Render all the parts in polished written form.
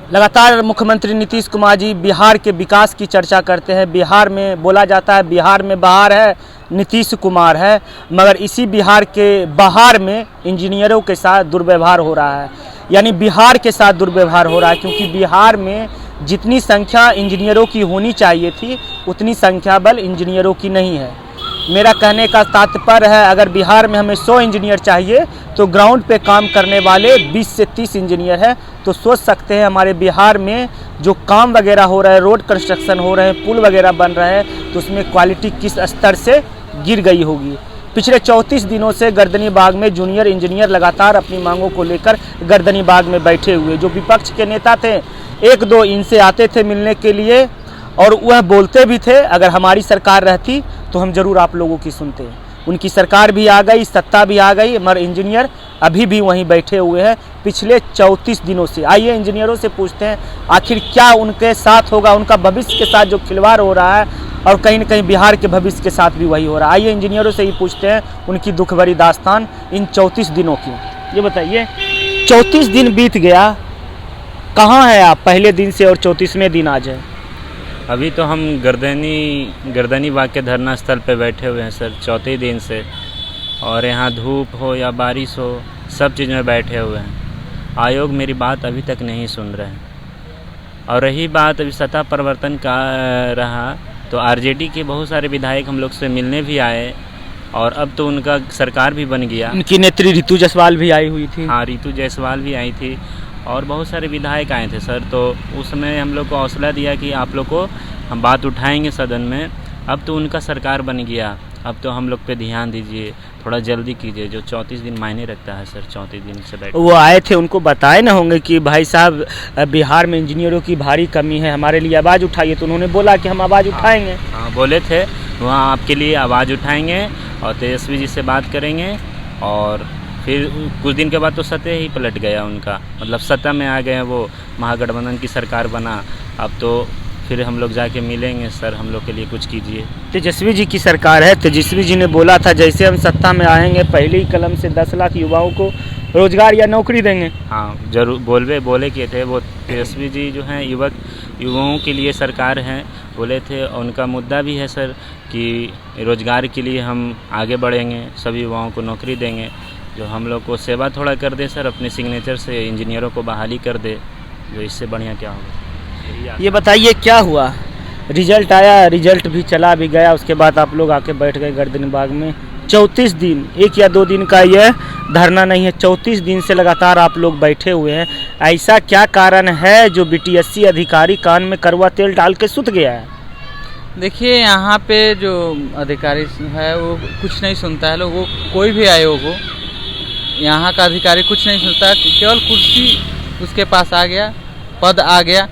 लगातार मुख्यमंत्री नीतीश कुमार जी बिहार के विकास की चर्चा करते हैं। बिहार में बोला जाता है बिहार में बहार है, नीतीश कुमार है, मगर इसी बिहार के बहार में इंजीनियरों के साथ दुर्व्यवहार हो रहा है। यानी बिहार के साथ दुर्व्यवहार हो रहा है, क्योंकि बिहार में जितनी संख्या इंजीनियरों की होनी चाहिए थी उतनी संख्या बल इंजीनियरों की नहीं है। मेरा कहने का तात्पर्य है, अगर बिहार में हमें 100 इंजीनियर चाहिए तो ग्राउंड पे काम करने वाले 20 से 30 इंजीनियर हैं। तो सोच सकते हैं हमारे बिहार में जो काम वगैरह हो रहा है, रोड कंस्ट्रक्शन हो रहे हैं, पुल वगैरह बन रहे हैं, तो उसमें क्वालिटी किस स्तर से गिर गई होगी। पिछले 34 दिनों से गर्दनी बाग में जूनियर इंजीनियर लगातार अपनी मांगों को लेकर गर्दनी बाग में बैठे हुए। जो विपक्ष के नेता थे, एक दो इनसे आते थे मिलने के लिए और वह बोलते भी थे अगर हमारी सरकार रहती तो हम जरूर आप लोगों की सुनते। उनकी सरकार भी आ गई, सत्ता भी आ गई, मगर इंजीनियर अभी भी वहीं बैठे हुए हैं पिछले 34 दिनों से। आइए इंजीनियरों से पूछते हैं आखिर क्या उनके साथ होगा, उनका भविष्य के साथ जो खिलवाड़ हो रहा है और कहीं न कहीं बिहार के भविष्य के साथ भी वही हो रहा है। आइए इंजीनियरों से ही पूछते हैं उनकी दुख भरी दास्तान इन 34 दिनों की। ये बताइए, 34 दिन बीत गया, कहाँ है आप पहले दिन से और 34वें दिन आज है? अभी तो हम गर्दनी बाग के धरना स्थल पे बैठे हुए हैं सर, चौथे दिन से। और यहाँ धूप हो या बारिश हो, सब चीज़ में बैठे हुए हैं। आयोग मेरी बात अभी तक नहीं सुन रहे हैं। और रही बात अभी सत्ता परिवर्तन का रहा, तो आरजेडी के बहुत सारे विधायक हम लोग से मिलने भी आए और अब तो उनका सरकार भी बन गया। उनकी नेत्री ऋतु जायसवाल भी आई हुई थी। हाँ, ऋतु जायसवाल भी आई थी और बहुत सारे विधायक आए थे सर। तो उस समय हम लोग को हौसला दिया कि आप लोग को हम बात उठाएंगे सदन में। अब तो उनका सरकार बन गया, अब तो हम लोग पे ध्यान दीजिए, थोड़ा जल्दी कीजिए। जो 34 दिन मायने रखता है सर, 34 दिन से बैठे वो आए थे, उनको बताए ना होंगे कि भाई साहब बिहार में इंजीनियरों की भारी कमी है, हमारे लिए आवाज़ उठाइए। तो उन्होंने बोला कि हम आवाज़ उठाएंगे। हाँ, बोले थे वहाँ आपके लिए आवाज़ उठाएंगे और तेजस्वी जी से बात करेंगे। और फिर कुछ दिन के बाद तो सत्ता ही पलट गया उनका, मतलब सत्ता में आ गए, वो महागठबंधन की सरकार बना। अब तो फिर हम लोग जाके मिलेंगे, सर हम लोग के लिए कुछ कीजिए। तेजस्वी जी की सरकार है, तेजस्वी जी ने बोला था जैसे हम सत्ता में आएंगे पहले ही कलम से 10 लाख युवाओं को रोजगार या नौकरी देंगे। हाँ जरूर, बोले किए थे वो। तेजस्वी जी जो हैं युवाओं के लिए सरकार हैं बोले थे। और उनका मुद्दा भी है सर कि रोजगार के लिए हम आगे बढ़ेंगे, सभी युवाओं को नौकरी देंगे। जो हम लोग को सेवा थोड़ा कर दे सर, अपने सिग्नेचर से इंजीनियरों को बहाली कर दे, जो इससे बढ़िया क्या होगा। ये बताइए क्या हुआ, रिजल्ट आया, रिजल्ट भी चला भी गया, उसके बाद आप लोग आके बैठ गए गर्दनी बाग में। 34 दिन, 1 या 2 दिन का यह धरना नहीं है, 34 दिन से लगातार आप लोग बैठे हुए हैं। ऐसा क्या कारण है जो बीटीएससी अधिकारी कान में कड़वा तेल डाल के सुत गया है? देखिए, यहाँ पे जो अधिकारी है वो कुछ नहीं सुनता है। लोग वो कोई भी आयोग हो, यहाँ का अधिकारी कुछ नहीं सुनता, केवल कुर्सी उसके पास आ गया, पद आ गया,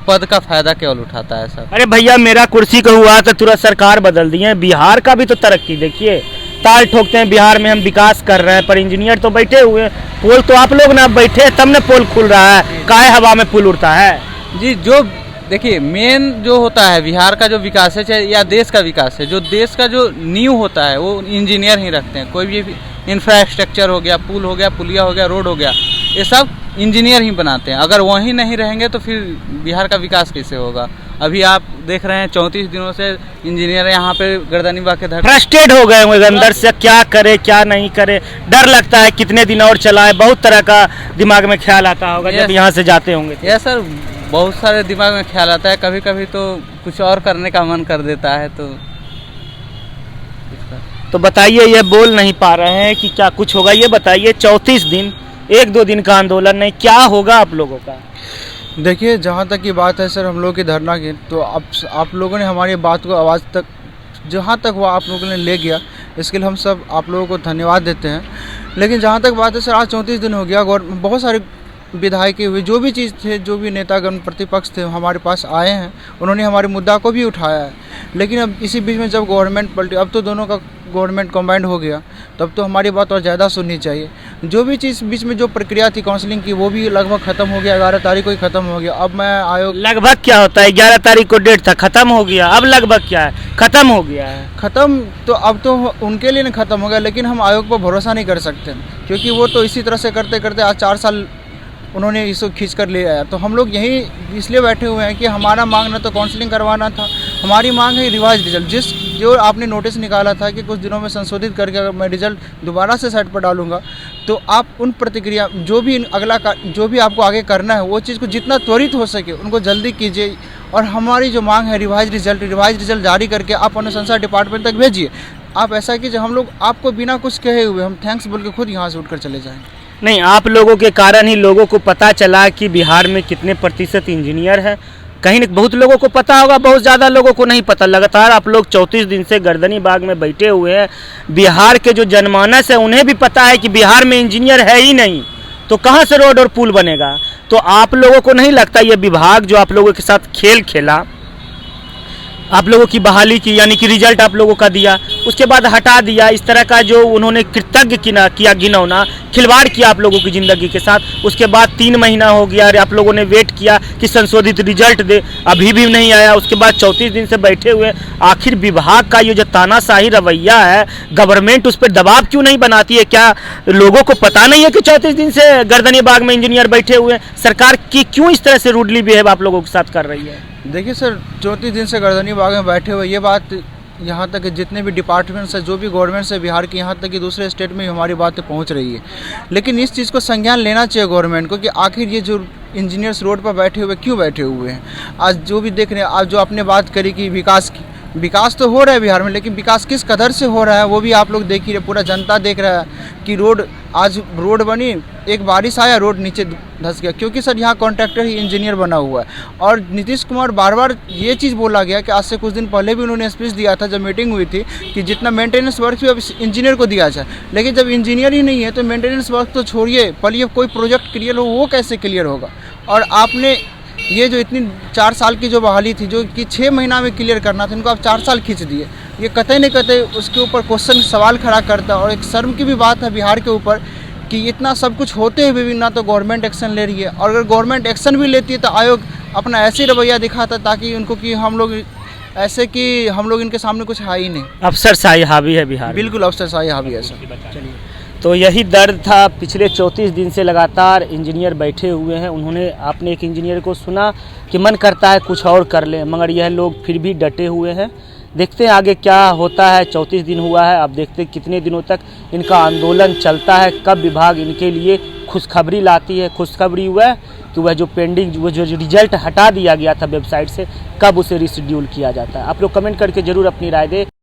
पद का फायदा केवल उठाता है सब। अरे भैया, मेरा कुर्सी का हुआ तो तुरंत सरकार बदल दी है। बिहार का भी तो तरक्की देखिए, ताल ठोकते हैं बिहार में हम विकास कर रहे हैं, पर इंजीनियर तो बैठे हुए हैं। पोल तो आप लोग ना बैठे तब न पोल खुल रहा है, काहे हवा में पुल उड़ता है जी। जो देखिए मेन जो होता है बिहार का जो विकास है, चाहे या देश का विकास है, जो देश का जो नींव होता है वो इंजीनियर ही रखते हैं। कोई भी इंफ्रास्ट्रक्चर हो गया, पुल हो गया, पुलिया हो गया, रोड हो गया, ये सब इंजीनियर ही बनाते हैं। अगर वही नहीं रहेंगे तो फिर बिहार का विकास कैसे होगा। अभी आप देख रहे हैं 34 दिनों से इंजीनियर यहाँ पे गर्दनी बाग के फ्रस्ट्रेट हो गए होंगे अंदर से, क्या करे क्या नहीं करे, डर लगता है कितने दिन और चलाए, बहुत तरह का दिमाग में ख्याल आता होगा जब यहाँ से जाते होंगे। यस सर, बहुत सारे दिमाग में ख्याल आता है, कभी कभी तो कुछ और करने का मन कर देता है। तो बताइए, ये बोल नहीं पा रहे हैं कि क्या कुछ होगा, ये बताइए। 34 दिन, 1-2 दिन का आंदोलन नहीं, क्या होगा आप लोगों का? देखिए, जहाँ तक की बात है सर हम लोग की धरना की, तो आप लोगों ने हमारी बात को आवाज़ तक जहाँ तक वो आप लोगों ने ले गया, इसके लिए हम सब आप लोगों को धन्यवाद देते हैं। लेकिन जहाँ तक बात है सर, आज 34 दिन हो गया, बहुत सारे विधायक हुए, जो भी चीज़ थे, जो भी नेतागण प्रतिपक्ष थे हमारे पास आए हैं, उन्होंने हमारे मुद्दा को भी उठाया है। लेकिन अब इसी बीच में जब गवर्नमेंट पलटी, अब तो दोनों का गवर्नमेंट कंबाइंड हो गया, तब तो हमारी बात और ज़्यादा सुननी चाहिए। जो भी चीज़ बीच में जो प्रक्रिया थी काउंसलिंग की, वो भी लगभग ख़त्म हो गया, 11 तारीख को ही ख़त्म हो गया। अब मैं आयोग लगभग क्या होता है, 11 तारीख को डेट था, ख़त्म हो गया, अब लगभग क्या है, ख़त्म हो गया है। ख़त्म तो अब तो उनके लिए नहीं ख़त्म हो गया, लेकिन हम आयोग पर भरोसा नहीं कर सकते, क्योंकि वो तो इसी तरह से करते करते आज 4 साल उन्होंने इसको खींच कर ले आया। तो हम लोग यही इसलिए बैठे हुए हैं कि हमारा मांग ना तो काउंसलिंग करवाना था, हमारी मांग है रिवाइज रिजल्ट। जो आपने नोटिस निकाला था कि कुछ दिनों में संशोधित करके अगर मैं रिजल्ट दोबारा से साइट पर डालूंगा, तो आप उन प्रतिक्रिया जो भी आपको आगे करना है वो चीज़ को जितना त्वरित हो सके उनको जल्दी कीजिए। और हमारी जो मांग है रिवाइज रिजल्ट जारी करके आप अनुशंसा डिपार्टमेंट तक भेजिए। आप ऐसा कीजिए, हम लोग आपको बिना कुछ कहे हुए हम थैंक्स बोल के खुद यहाँ से उठकर चले जाएंगे। नहीं, आप लोगों के कारण ही लोगों को पता चला कि बिहार में कितने प्रतिशत इंजीनियर हैं। कहीं न बहुत लोगों को पता होगा, बहुत ज़्यादा लोगों को नहीं पता। लगातार आप लोग 34 दिन से गर्दनी बाग में बैठे हुए हैं। बिहार के जो जनमानस है उन्हें भी पता है कि बिहार में इंजीनियर है ही नहीं, तो कहाँ से रोड और पुल बनेगा। तो आप लोगों को नहीं लगता ये विभाग जो आप लोगों के साथ खेल खेला, आप लोगों की बहाली की, यानी कि रिजल्ट आप लोगों का दिया, उसके बाद हटा दिया, इस तरह का जो उन्होंने कृतज्ञ किया गिनौना खिलवाड़ किया आप लोगों की ज़िंदगी के साथ। उसके बाद 3 महीना हो गया और आप लोगों ने वेट किया कि संशोधित रिजल्ट दे, अभी भी नहीं आया। उसके बाद 34 दिन से बैठे हुए। आखिर विभाग का ये जो तानाशाही रवैया है, गवर्नमेंट उस पर दबाव क्यों नहीं बनाती है? क्या लोगों को पता नहीं है कि 34 दिन से गर्दनी बाग में इंजीनियर बैठे हुए हैं? सरकार की क्यों इस तरह से रूडली बिहेव आप लोगों के साथ कर रही है? देखिए सर, 34 दिन से गर्दनी बाग में बैठे हुए, ये बात यहाँ तक कि जितने भी डिपार्टमेंट्स है, जो भी गवर्नमेंट्स है बिहार की, यहाँ तक कि दूसरे स्टेट में भी हमारी बातें पहुँच रही है। लेकिन इस चीज़ को संज्ञान लेना चाहिए गवर्नमेंट को कि आखिर ये जो इंजीनियर्स रोड पर बैठे हुए क्यों बैठे हुए हैं। आज जो भी देख रहे हैं, आज जो आपने बात करी कि विकास तो हो रहा है बिहार में, लेकिन विकास किस कदर से हो रहा है वो भी आप लोग देख ही रहे, पूरा जनता देख रहा है कि आज रोड बनी, एक बारिश आया रोड नीचे धंस गया, क्योंकि सर यहाँ कॉन्ट्रैक्टर ही इंजीनियर बना हुआ है। और नीतीश कुमार बार ये चीज़ बोला गया कि आज से कुछ दिन पहले भी उन्होंने स्पीच दिया था जब मीटिंग हुई थी कि जितना मेंटेनेंस वर्क भी अब इंजीनियर को दिया जाए। लेकिन जब इंजीनियर ही नहीं है तो मेंटेनेंस वर्क तो छोड़िए, पहले कोई प्रोजेक्ट क्लियर हो वो कैसे क्लियर होगा। और आपने ये जो इतनी 4 साल की जो बहाली थी, जो कि 6 महीना में क्लियर करना था, इनको आप 4 साल खींच दिए। ये कतई नहीं कतई उसके ऊपर क्वेश्चन सवाल खड़ा करता है। और एक शर्म की भी बात है बिहार के ऊपर कि इतना सब कुछ होते हुए भी ना तो गवर्नमेंट एक्शन ले रही है, और अगर गवर्नमेंट एक्शन भी लेती है तो आयोग अपना ऐसे रवैया दिखाता ताकि उनको कि हम लोग इनके सामने कुछ है ही नहीं। अफसरशाही हावी है बिहार, बिल्कुल अफसरशाही हावी है सर। चलिए, तो यही दर्द था। पिछले 34 दिन से लगातार इंजीनियर बैठे हुए हैं। आपने एक इंजीनियर को सुना कि मन करता है कुछ और कर ले, मगर यह लोग फिर भी डटे हुए हैं। देखते हैं आगे क्या होता है। 34 दिन हुआ है, अब देखते हैं कितने दिनों तक इनका आंदोलन चलता है, कब विभाग इनके लिए खुशखबरी लाती है। खुशखबरी हुआ है कि वह जो पेंडिंग वो जो रिजल्ट हटा दिया गया था वेबसाइट से, कब उसे रिशेड्यूल किया जाता है। आप लोग कमेंट करके ज़रूर अपनी राय दें।